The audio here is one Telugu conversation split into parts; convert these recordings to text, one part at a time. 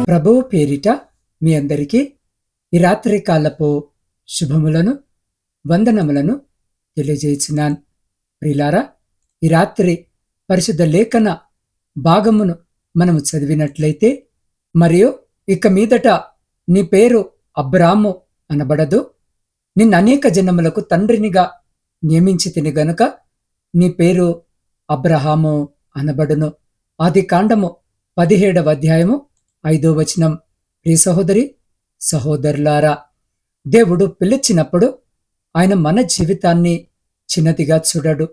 ప్రభువు పేరిట మీ అందరికీ ఈ రాత్రి కాలపు శుభములను వందనములను తెలియజేయుచున్నాను. ప్రియులారా, ఈ రాత్రి పరిశుద్ధ లేఖన భాగమును మనము చదివినట్లయితే, మరియు ఇక మీదట నీ పేరు అబ్రాము అనబడదు, నిన్ను అనేక జనములకు తండ్రినిగా నియమించి తిని గనుక నీ పేరు అబ్రహాము అనబడును. ఆది కాండము 17వ అధ్యాయము 5వ వచనం. ప్రియ సహోదరి సహోదరులారా, దేవుడు పిలిచినప్పుడు ఆయన మన జీవితాన్ని చిన్నదిగా చూడడు.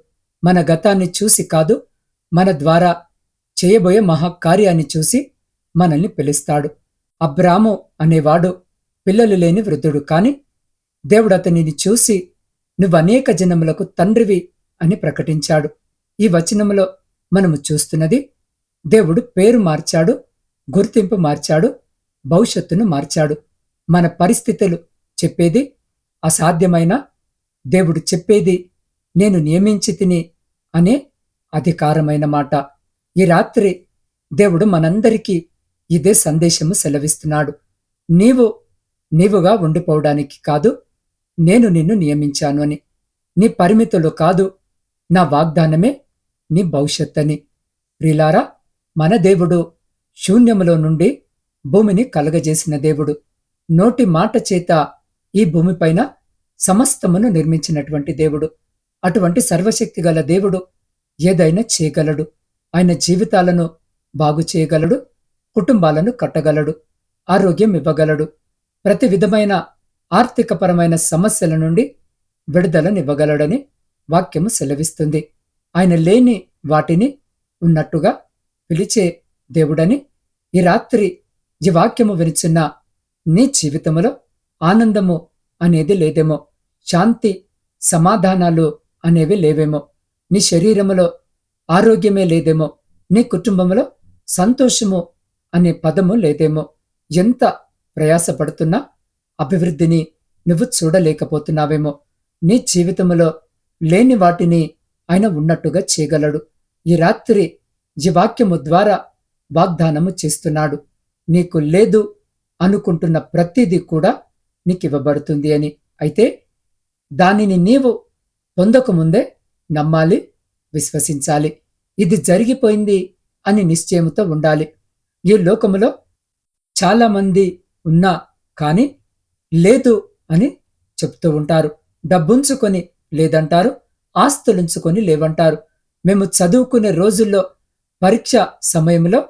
మన గతాన్ని చూసి కాదు, మన ద్వారా చేయబోయే మహాకార్యాన్ని చూసి మనల్ని పిలుస్తాడు. అబ్రాము అనేవాడు పిల్లలు లేని వృద్ధుడు, కాని దేవుడు అతనిని చూసి నువ్వు అనేక జనములకు తండ్రివి అని ప్రకటించాడు. ఈ వచనములో మనము చూస్తున్నది, దేవుడు పేరు మార్చాడు, గుర్తింపు మార్చాడు, భవిష్యత్తును మార్చాడు. మన పరిస్థితులు చెప్పేది అసాధ్యమైన, దేవుడు చెప్పేది నేను నియమించి తిని అనే అధికారమైన మాట. ఈ రాత్రి దేవుడు మనందరికీ ఇదే సందేశము సెలవిస్తున్నాడు. నీవుగా ఉండిపోవడానికి కాదు, నేను నిన్ను నియమించాను అని. నీ పరిమితులు కాదు, నా వాగ్దానమే నీ భవిష్యత్తని. ప్రియులారా, మన దేవుడు శూన్యములో నుండి భూమిని కలగజేసిన దేవుడు. నోటి మాట చేత ఈ భూమిపైన సమస్తమును నిర్మించినటువంటి దేవుడు. అటువంటి సర్వశక్తిగల దేవుడు ఏదైనా చేయగలడు. ఆయన జీవితాలను బాగు చేయగలడు, కుటుంబాలను కట్టగలడు, ఆరోగ్యం ఇవ్వగలడు, ప్రతి విధమైన ఆర్థికపరమైన సమస్యల నుండి విడుదలనివ్వగలడని వాక్యము సెలవిస్తుంది. ఆయన లేని వాటిని ఉన్నట్టుగా పిలిచే దేవుడని. ఈ రాత్రి ఈ వాక్యము వినిచున్న నీ జీవితంలో ఆనందము అనేది లేదేమో, శాంతి సమాధానాలు అనేవి లేవేమో, నీ శరీరములో ఆరోగ్యమే లేదేమో, నీ కుటుంబంలో సంతోషము అనే పదము లేదేమో. ఎంత ప్రయాసపడుతున్నా అభివృద్ధిని నువ్వు చూడలేకపోతున్నావేమో. నీ జీవితంలో లేని వాటిని ఆయన ఉన్నట్టుగా చేయగలడు. ఈ రాత్రి ఈ వాక్యము ద్వారా వాగ్దానము చేస్తున్నాడు. నీకు లేదు అనుకుంటున్న ప్రతిదీ కూడా నీకివ్వబడుతుంది అని. అయితే దానిని నీవు పొందకముందే నమ్మాలి, విశ్వసించాలి. ఇది జరిగిపోయింది అని నిశ్చయముతో ఉండాలి. ఈ లోకములో చాలామంది ఉన్నా కానీ లేదు అని చెప్తూ ఉంటారు. డబ్బుంచుకొని లేదంటారు, ఆస్తులుంచుకొని లేవంటారు. మేము చదువుకునే రోజుల్లో పరీక్ష సమయంలో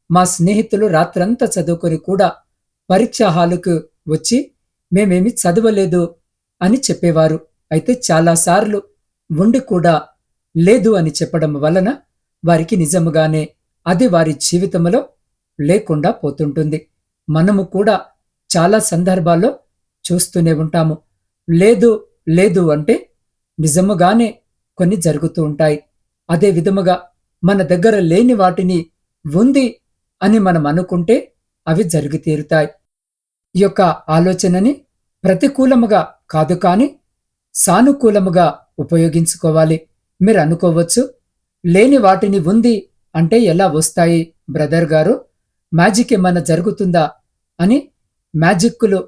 మా స్నేహితులు రాత్రంతా చదువుకొని కూడా పరీక్షా హాలుకు వచ్చి మేమేమి చదవలేదు అని చెప్పేవారు. అయితే చాలాసార్లు ఉండి కూడా లేదు అని చెప్పడం వలన వారికి నిజముగానే అది వారి జీవితంలో లేకుండా పోతుంటుంది. మనము కూడా చాలా సందర్భాల్లో చూస్తూనే ఉంటాము. లేదు లేదు అంటే నిజముగానే కొన్ని జరుగుతూ ఉంటాయి. అదే విధముగా మన దగ్గర లేని వాటిని ఉంది అని మనం అనుకుంటే అవి జరిగి తీరుతాయి. ఈ యొక్క ఆలోచనని ప్రతికూలముగా కాదు కానీ సానుకూలముగా ఉపయోగించుకోవాలి. మీరు అనుకోవచ్చు, లేని వాటిని ఉంది అంటే ఎలా వస్తాయి బ్రదర్ గారు, మ్యాజిక్ ఏమన్నా జరుగుతుందా అని. మ్యాజిక్కులు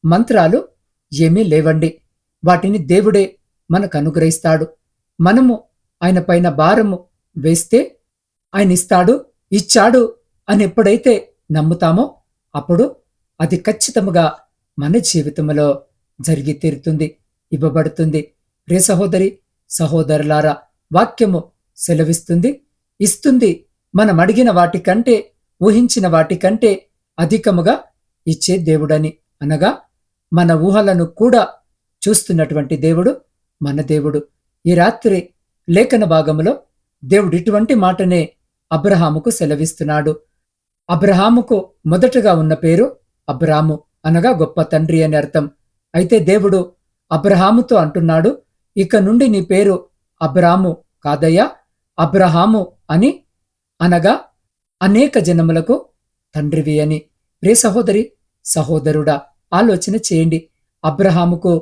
మంత్రాలు ఏమీ లేవండి. వాటిని దేవుడే మనకు అనుగ్రహిస్తాడు. మనము ఆయన పైన భారము వేస్తే ఆయన ఇస్తాడు, ఇచ్చాడు అని ఎప్పుడైతే నమ్ముతామో అప్పుడు అది ఖచ్చితముగా మన జీవితంలో జరిగి తీరుతుంది, ఇవ్వబడుతుంది. ప్రియ సహోదరి సహోదరులారా, వాక్యము సెలవిస్తుంది, ఇస్తుంది. మనం అడిగిన వాటికంటే, ఊహించిన వాటికంటే అధికముగా ఇచ్చే దేవుడని. అనగా మన ఊహలను కూడా చూస్తున్నటువంటి దేవుడు మన దేవుడు. ఈ రాత్రి లేఖన భాగములో దేవుడు ఇటువంటి మాటనే అబ్రహాముకు సెలవిస్తున్నాడు. అబ్రహాముకు మొదటగా ఉన్న పేరు అబ్రాము, అనగా గొప్ప తండ్రి అని అర్థం. అయితే దేవుడు అబ్రహాముతో అంటున్నాడు, ఇక నుండి నీ పేరు అబ్రాము కాదయ్యా, అబ్రహాము అని, అనగా అనేక జనములకు తండ్రివి అని. ప్రియ సహోదరి సహోదరుడా, ఆలోచన చేయండి. అబ్రహాముకు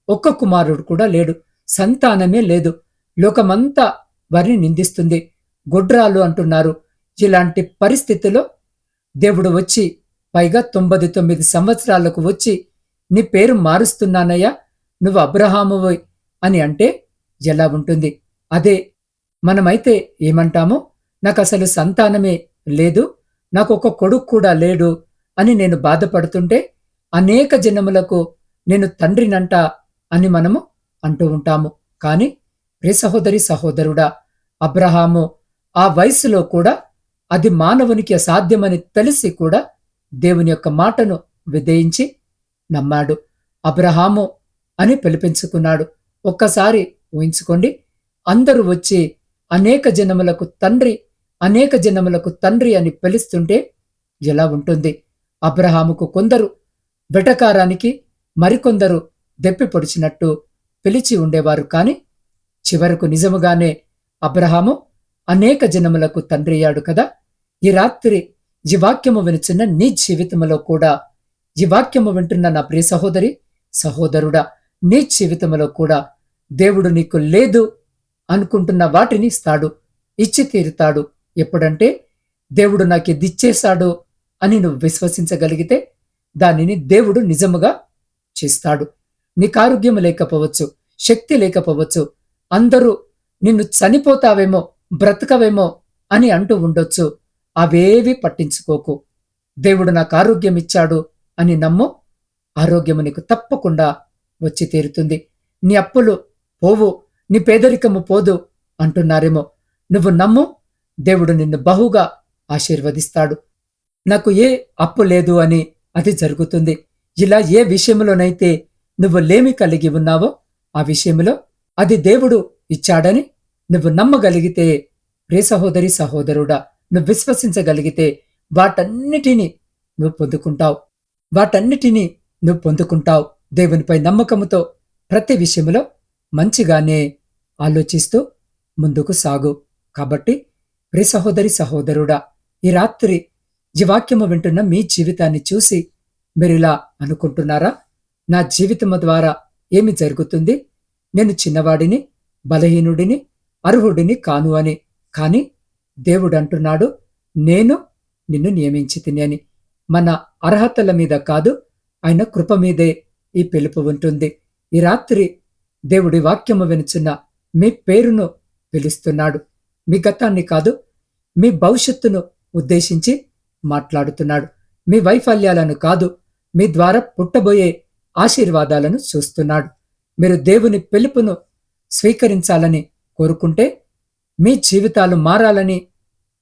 ఒక్క కుమారుడు కూడా లేడు, సంతానమే లేదు. లోకమంతా వారిని నిందిస్తుంది, గొడ్రాలు అంటున్నారు. ఇలాంటి పరిస్థితిలో దేవుడు వచ్చి పైగా 99 సంవత్సరాలకు వచ్చి నీ పేరు మారుస్తున్నానయ్యా, నువ్వు అబ్రహామువోయ్ అని అంటే ఎలా ఉంటుంది? అదే మనమైతే ఏమంటామో, నాకసలు సంతానమే లేదు, నాకొక కొడుకు కూడా లేడు అని నేను బాధపడుతుంటే అనేక జనములకు నేను తండ్రినంట అని మనము అంటూ ఉంటాము. కాని ప్రియ సహోదరి సహోదరుడా, అబ్రహాము ఆ వయసులో కూడా అది మానవునికి అసాధ్యమని తెలిసి కూడా దేవుని యొక్క మాటను విధేయించి నమ్మాడు. అబ్రహాము అని పిలిపించుకున్నాడు. ఒక్కసారి ఊహించుకోండి, అందరూ వచ్చి అనేక జనములకు తండ్రి, అనేక జనములకు తండ్రి అని పిలుస్తుంటే ఎలా ఉంటుంది? అబ్రహాముకు కొందరు వెటకారానికి, మరికొందరు దెప్పి పొడిచినట్టు పిలిచి ఉండేవారు. కాని చివరకు నిజముగానే అబ్రహాము అనేక జనములకు తండ్రి అయ్యాడు కదా. ఈ రాత్రి ఈ వాక్యము వినుచున్న నీ జీవితంలో కూడా, ఈ వాక్యము వింటున్న నా ప్రియ సహోదరి సహోదరుడా, నీ జీవితంలో కూడా దేవుడు నీకు లేదు అనుకుంటున్న వాటిని ఇస్తాడు, ఇచ్చి తీరుతాడు. ఎప్పుడంటే దేవుడు నాకు ఇది ఇచ్చేశాడు అని నువ్వు విశ్వసించగలిగితే దానిని దేవుడు నిజముగా చేస్తాడు. నీకు ఆరోగ్యం లేకపోవచ్చు, శక్తి లేకపోవచ్చు, అందరూ నిన్ను చనిపోతావేమో, బ్రతకవేమో అని అంటూ ఉండొచ్చు. అవేవి పట్టించుకోకు. దేవుడు నాకు ఆరోగ్యం ఇచ్చాడు అని నమ్ము, ఆరోగ్యము నీకు తప్పకుండా వచ్చి తీరుతుంది. నీ అప్పులు పోవు, నీ పేదరికము పోదు అంటున్నారేమో, నువ్వు నమ్ము, దేవుడు నిన్ను బహుగా ఆశీర్వదిస్తాడు. నాకు ఏ అప్పు లేదు అని అది జరుగుతుంది. ఇలా ఏ విషయంలోనైతే నువ్వు లేమి కలిగి ఉన్నావో ఆ విషయంలో అది దేవుడు ఇచ్చాడని నువ్వు నమ్మగలిగితే, ప్రియ సహోదరి సహోదరుడా, నువ్వు విశ్వసించగలిగితే వాటన్నిటినీ నువ్వు పొందుకుంటావు. వాటన్నిటినీ నువ్వు పొందుకుంటావు. దేవునిపై నమ్మకముతో ప్రతి విషయంలో మంచిగానే ఆలోచిస్తూ ముందుకు సాగు. కాబట్టి ప్రియ సహోదరి సహోదరుడా, ఈ రాత్రి ఈ వాక్యము వింటున్న మీ జీవితాన్ని చూసి మీరిలా అనుకుంటున్నారా? నా జీవితము ద్వారా ఏమి జరుగుతుంది? నేను చిన్నవాడిని, బలహీనుడిని, అర్హుడిని కాను అని. కాని దేవుడు అంటున్నాడు, నేను నిన్ను నియమించి తిని అని. మన అర్హతల మీద కాదు, ఆయన కృప మీదే ఈ పిలుపు ఉంటుంది. ఈ రాత్రి దేవుడి వాక్యము వినుచున్న మీ పేరును పిలుస్తున్నాడు. మీ గతాన్ని కాదు, మీ భవిష్యత్తును ఉద్దేశించి మాట్లాడుతున్నాడు. మీ వైఫల్యాలను కాదు, మీ ద్వారా పుట్టబోయే ఆశీర్వాదాలను చూస్తున్నాడు. మీరు దేవుని పిలుపును స్వీకరించాలని కోరుకుంటే, మీ జీవితాలు మారాలని,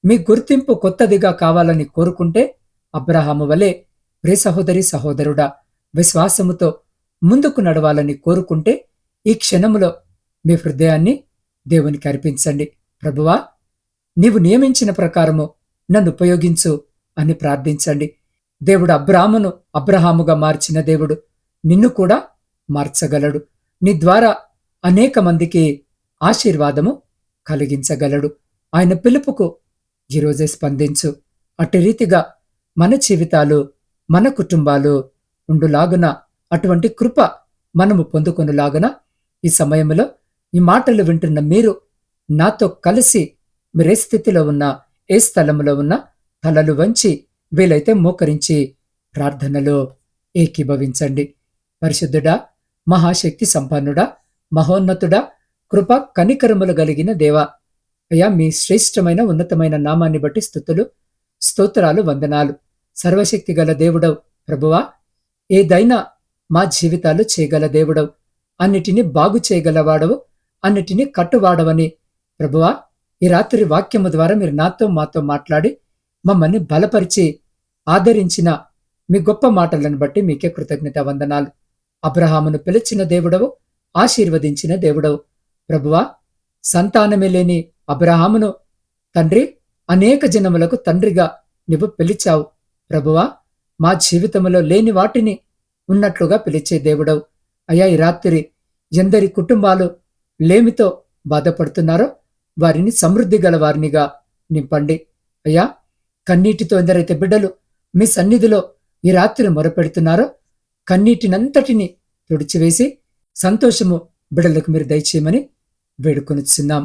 మీ గుర్తింపు కొత్తదిగా కావాలని కోరుకుంటే, అబ్రహాము వలె ప్రియ సహోదరి సహోదరుడా, విశ్వాసముతో ముందుకు నడవాలని కోరుకుంటే, ఈ క్షణములో మీ హృదయాన్ని దేవునికి అర్పించండి. ప్రభువా, నీవు నియమించిన ప్రకారము నన్ను ఉపయోగించు అని ప్రార్థించండి. దేవుడు అబ్రాహామును అబ్రహాముగా మార్చిన దేవుడు నిన్ను కూడా మార్చగలడు. నీ ద్వారా అనేక మందికి ఆశీర్వాదము కలిగించగలడు. ఆయన పిలుపుకు ఈరోజే స్పందించు. అట్టి రీతిగా మన జీవితాలు, మన కుటుంబాలు ఉండులాగున, అటువంటి కృప మనము పొందుకొనులాగున ఈ సమయంలో ఈ మాటలు వింటున్న మీరు నాతో కలిసి మీరే స్థితిలో ఉన్నా, ఏ స్థలంలో ఉన్నా తలలు వంచి, వీలైతే మోకరించి ప్రార్థనలో ఏకీభవించండి. పరిశుద్ధుడా, మహాశక్తి సంపన్నుడా, మహోన్నతుడా, కృప కనికరములు కలిగిన దేవా, అయ్యా, మీ శ్రేష్టమైన ఉన్నతమైన నామాన్ని బట్టి స్తుతులు, స్తోత్రాలు, వందనాలు. సర్వశక్తి గల దేవుడవు ప్రభువా, ఏదైనా మా జీవితాలు చేయగల దేవుడవు, అన్నిటినీ బాగు చేయగలవాడవు, అన్నిటినీ కట్టువాడవని ప్రభువా, ఈ రాత్రి వాక్యము ద్వారా మీరు నాతో మాతో మాట్లాడి మమ్మల్ని బలపరిచి ఆదరించిన మీ గొప్ప మాటలను బట్టి మీకే కృతజ్ఞత వందనాలు. అబ్రహామును పిలిచిన దేవుడవు, ఆశీర్వదించిన దేవుడవు ప్రభువా, సంతానమే లేని అబ్రహామును తండ్రి, అనేక జనములకు తండ్రిగా నువ్వు పిలిచావు ప్రభువా. మా జీవితంలో లేని వాటిని ఉన్నట్లుగా పిలిచే దేవుడవు. అయ్యా, ఈ రాత్రి ఎందరి కుటుంబాలు లేమితో బాధపడుతున్నారో వారిని సమృద్ధి గల వారినిగా నింపండి. అయ్యా, కన్నీటితో ఎందరైతే బిడ్డలు మీ సన్నిధిలో ఈ రాత్రి మొరపెడుతున్నారో కన్నీటినంతటిని తుడిచివేసి సంతోషము బిడ్డలకు మీరు దయచేయమని వేడుకొనిచున్నాం.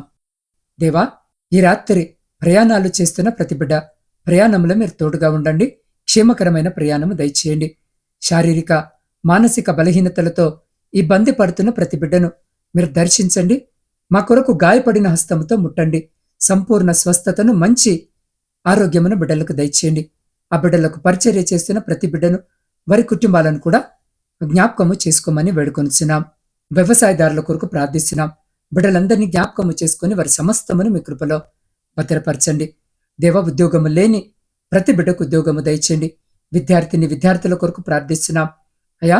దేవా, ఈ రాత్రి ప్రయాణాలు చేస్తున్న ప్రతి బిడ్డ ప్రయాణంలో మీరు తోడుగా ఉండండి, క్షేమకరమైన ప్రయాణము దయచేయండి. శారీరక మానసిక బలహీనతలతో ఇబ్బంది పడుతున్న ప్రతి బిడ్డను మీరు దర్శించండి. మా కొరకు గాయపడిన హస్తముతో ముట్టండి. సంపూర్ణ స్వస్థతను, మంచి ఆరోగ్యమును బిడ్డలకు దయచేయండి. ఆ బిడ్డలకు పరిచర్య చేస్తున్న ప్రతి బిడ్డను, వారి కుటుంబాలను కూడా జ్ఞాపకము చేసుకోమని వేడుకొనిచున్నాం. వ్యవసాయదారుల కొరకు ప్రార్థిస్తున్నాం. బిడ్డలందరినీ జ్ఞాపకము చేసుకుని వారి సమస్తమును మీ కృపలో భద్రపరచండి. దేవ, ఉద్యోగము లేని ప్రతి బిడ్డకు ఉద్యోగము దయచేయండి. విద్యార్థుల కొరకు ప్రార్థిస్తున్నాం. అయా,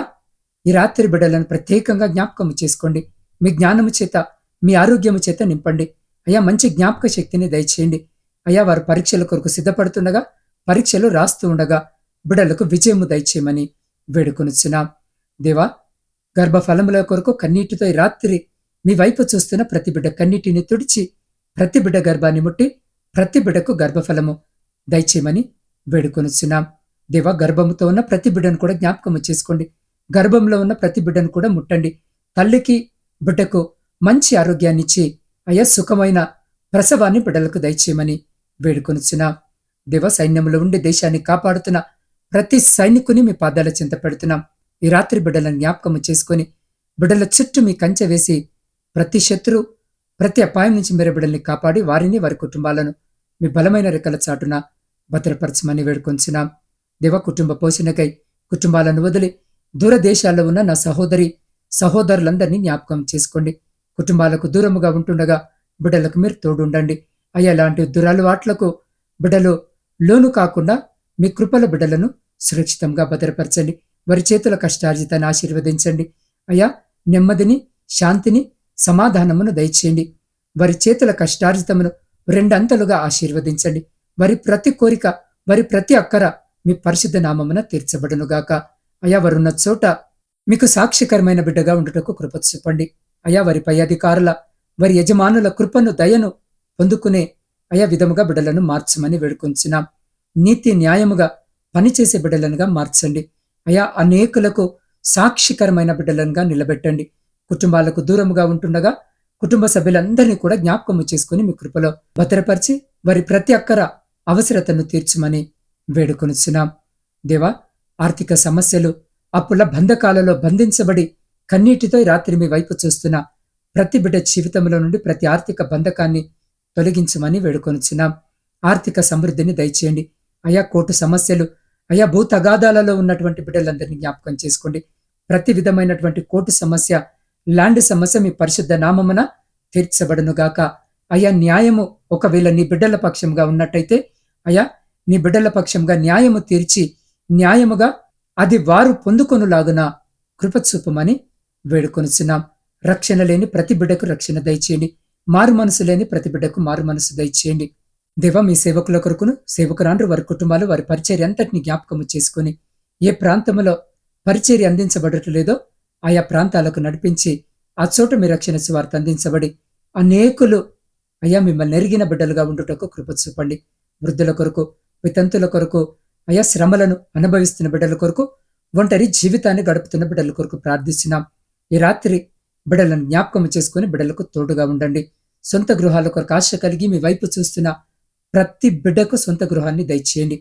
ఈ రాత్రి బిడ్డలను ప్రత్యేకంగా జ్ఞాపకము చేసుకోండి. మీ జ్ఞానము చేత, మీ ఆరోగ్యము చేత నింపండి. అయా, మంచి జ్ఞాపక శక్తిని దయచేయండి. అయా, వారు పరీక్షల కొరకు సిద్ధపడుతుండగా, పరీక్షలు రాస్తూ ఉండగా బిడ్డలకు విజయము దయచేయమని వేడుకొనిచున్నాం. దేవా, గర్భఫలముల కొరకు కన్నీటితో ఈ రాత్రి మీ వైపు చూస్తున్న ప్రతి బిడ్డ కన్నీటిని తుడిచి, ప్రతి బిడ్డ గర్భాన్ని ముట్టి, ప్రతి బిడ్డకు గర్భఫలము దయచేయమని వేడుకొనిచున్నాం. దేవా, గర్భముతో ఉన్న ప్రతి బిడ్డను కూడా జ్ఞాపకము చేసుకోండి. గర్భంలో ఉన్న ప్రతి బిడ్డను కూడా ముట్టండి. తల్లికి బిడ్డకు మంచి ఆరోగ్యాన్ని ఇచ్చి, అయా, సుఖమైన ప్రసవాన్ని బిడ్డలకు దయచేయమని వేడుకొనిచున్నాం. దేవ, సైన్యంలో ఉండి దేశాన్ని కాపాడుతున్న ప్రతి సైనికుని మీ పాదాల చింత పెడుతున్నాం. ఈ రాత్రి బిడ్డలను జ్ఞాపకము చేసుకొని, బిడ్డల చుట్టూ మీ కంచె వేసి, ప్రతి శత్రు, ప్రతి అపాయం నుంచి మీరు బిడ్డల్ని కాపాడి, వారిని, వారి కుటుంబాలను మీ బలమైన రెక్కల చాటున భద్రపరచమని వేడుకొంచున్నాం. దేవ, కుటుంబ పోషణకై కుటుంబాలను వదిలి దూరదేశాల్లో ఉన్న నా సహోదరులందరినీ జ్ఞాపకం చేసుకోండి. కుటుంబాలకు దూరముగా ఉంటుండగా బిడ్డలకు మీరు తోడుండండి. అయ్యా, లాంటి దురలవాట్లకు బిడ్డలు లోను కాకుండా మీ కృపల బిడ్డలను సురక్షితంగా భద్రపరచండి. వారి చేతుల కష్టార్జితాన్ని ఆశీర్వదించండి. అయ్యా, నెమ్మదిని, శాంతిని, సమాధానమును దయచేయండి. వారి చేతుల కష్టార్జితమును రెండంతలుగా ఆశీర్వదించండి. వారి ప్రతి కోరిక, వారి ప్రతి అక్కర మీ పరిశుద్ధ నామమున తీర్చబడునుగాక. అయా, వారున్న చోట మీకు సాక్షికరమైన బిడ్డగా ఉండుటకు కృప చూపండి. అయా, వారి పై అధికారుల, వారి యజమానుల కృపను, దయను పొందుకునే అయా విధముగా బిడ్డలను మార్చమని వేడుకొంచున్నాం. నీతి న్యాయముగా పనిచేసే బిడ్డలనుగా మార్చండి. అయా, అనేకులకు సాక్షికరమైన బిడ్డలనుగా నిలబెట్టండి. కుటుంబాలకు దూరముగా ఉంటుండగా కుటుంబ సభ్యులందరినీ కూడా జ్ఞాపకము చేసుకుని మీ కృపలో భద్రపరిచి, వారి ప్రతి అక్కర అవసరతను తీర్చమని వేడుకొనిచున్నాం. దేవా, ఆర్థిక సమస్యలు, అప్పుల బంధకాలలో బంధించబడి కన్నీటితో ఈ రాత్రి మీ వైపు చూస్తున్న ప్రతి బిడ్డ జీవితంలో నుండి ప్రతి ఆర్థిక బంధకాన్ని తొలగించమని వేడుకొనిచున్నాం. ఆర్థిక సమృద్ధిని దయచేయండి. అయా, కోర్టు సమస్యలు, అయా, భూ తగాదాలలో ఉన్నటువంటి బిడ్డలందరినీ జ్ఞాపకం చేసుకోండి. ప్రతి విధమైనటువంటి కోర్టు సమస్య, ల్యాండ్ సమస్య మీ పరిశుద్ధ నామమున తీర్చబడునుగాక. అయా, న్యాయము ఒకవేళ నీ బిడ్డల పక్షంగా ఉన్నట్టయితే, అయా, నీ బిడ్డల పక్షంగా న్యాయము తీర్చి, న్యాయముగా అది వారు పొందుకొనులాగున కృప చూపమని వేడుకొనిచున్నాం. రక్షణ లేని ప్రతి బిడ్డకు రక్షణ దయచేయండి. మారు మనసు లేని ప్రతి బిడ్డకు మారు మనసు దయచేయండి. దేవ, మీ సేవకుల కొరకును, సేవకురాండ్రు, వారి కుటుంబాలు, వారి పరిచర్య అంతటిని జ్ఞాపకము చేసుకుని, ఏ ప్రాంతంలో పరిచర్య అందించబడట్లేదో ఆయా ప్రాంతాలకు నడిపించి, ఆ చోట మీ రక్షణ సువార్త అందించబడి అనేకులు అయ్యా మిమ్మల్ని ఎరిగిన బిడ్డలుగా ఉండుటకు కృప చూపండి. వృద్ధుల కొరకు, వితంతుల కొరకు, అయా శ్రమలను అనుభవిస్తున్న బిడ్డల కొరకు, ఒంటరి జీవితాన్ని గడుపుతున్న బిడ్డల కొరకు ప్రార్థిస్తున్నాం. ఈ రాత్రి బిడ్డలను జ్ఞాపకం చేసుకుని బిడ్డలకు తోడుగా ఉండండి. సొంత గృహాల కొరకు ఆశ కలిగి మీ వైపు చూస్తున్న ప్రతి బిడ్డకు సొంత గృహాన్ని దయచేయండి.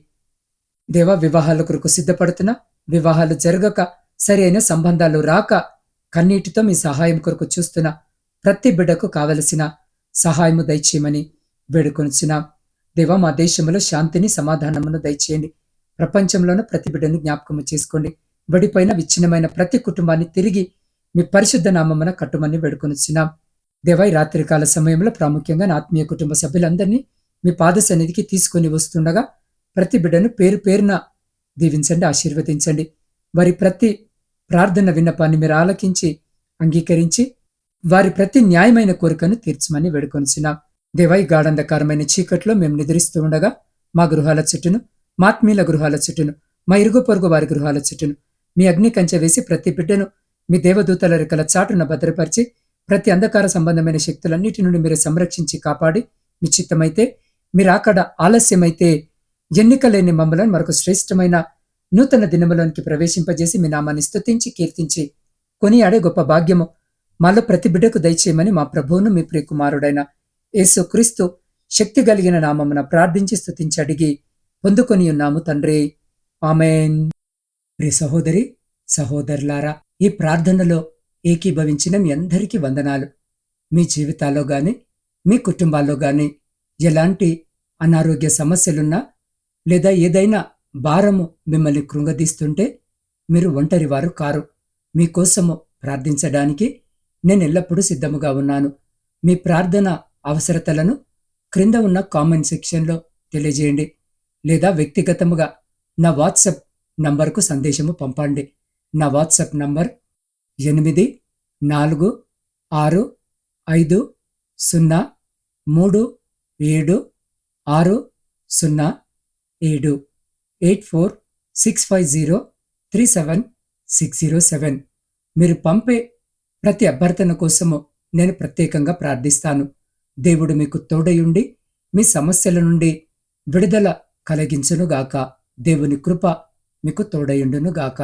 దేవా, వివాహాల కొరకు సిద్ధపడుతున్న, వివాహాలు జరగక, సరి అయిన సంబంధాలు రాక, కన్నీటితో మీ సహాయం కొరకు చూస్తున్న ప్రతి బిడ్డకు కావలసిన సహాయము దయచేయమని వేడుకొనిచున్నాం. దేవా, మా దేశంలో శాంతిని, సమాధానమును దయచేయండి. ప్రపంచంలోని ప్రతి బిడ్డను జ్ఞాపకము చేసుకోండి. విడిపోయిన, విచ్ఛిన్నమైన ప్రతి కుటుంబాన్ని తిరిగి మీ పరిశుద్ధ నామమున కట్టుమని వేడుకొనిచున్నాం. దేవా, ఈ రాత్రికాల సమయంలో ప్రాముఖ్యంగా నా ఆత్మీయ కుటుంబ సభ్యులందరినీ మీ పాద సన్నిధికి తీసుకొని వస్తుండగా ప్రతి బిడ్డను పేరు పేరున దీవించండి, ఆశీర్వదించండి. వారి ప్రతి ప్రార్థన విన్నపాన్ని మీరు ఆలకించి అంగీకరించి వారి ప్రతి న్యాయమైన కోరికను తీర్చమని వేడుకొనిచున్నాం. దేవా, ఈ గాఢంధకారమైన చీకట్లో మేము నిద్రిస్తూ ఉండగా మా గృహాల చుట్టూను, మా ఆత్మీయుల గృహాల చుట్టూను, మా ఇరుగు పొరుగు వారి గృహాల చుట్టూను మీ అగ్ని కంచె వేసి ప్రతి బిడ్డను మీ దేవదూతల రెక్కల చాటున భద్రపరిచి ప్రతి అంధకార సంబంధమైన శక్తులన్నిటి నుండి మీరు సంరక్షించి కాపాడి, మీ చిత్తమైతే, మీరు అక్కడ ఆలస్యమైతే ఎన్నికలేని మమ్మలను మరొక శ్రేష్టమైన నూతన దినములోనికి ప్రవేశింపజేసి మీ నామాన్ని స్తుతించి కీర్తించి కొనియాడే గొప్ప భాగ్యము మాలో ప్రతి బిడ్డకు దయచేయమని మా ప్రభువును, మీ ప్రియకుమారుడైన యేసు క్రీస్తు శక్తి కలిగిన నామమున ప్రార్థించి స్తుతించి అడిగి పొందుకొని ఉన్నాము తండ్రి. ఆమేన్. ప్రియ సహోదరి, సహోదరులారా, ఈ ప్రార్థనలో ఏకీభవించిన మీ అందరికీ వందనాలు. మీ జీవితాల్లో గాని, మీ కుటుంబాల్లో గాని ఎలాంటి అనారోగ్య సమస్యలున్నా లేదా ఏదైనా భారము మిమ్మల్ని కృంగదీస్తుంటే మీరు ఒంటరి వారు కారు. మీకోసము ప్రార్థించడానికి నేను ఎల్లప్పుడూ సిద్ధముగా ఉన్నాను. మీ ప్రార్థన అవసరతలను క్రింద ఉన్న కామెంట్ సెక్షన్లో తెలియజేయండి, లేదా వ్యక్తిగతముగా నా వాట్సాప్ నంబర్కు సందేశము పంపండి. నా వాట్సాప్ నంబర్ 8456376087 8465037607. మీరు పంపే ప్రతి అభ్యర్థన కోసము నేను ప్రత్యేకంగా ప్రార్థిస్తాను. దేవుడు మీకు తోడయుండి మీ సమస్యల నుండి విడుదల కలిగించునుగాక. దేవుని కృప మీకు తోడయుండునుగాక.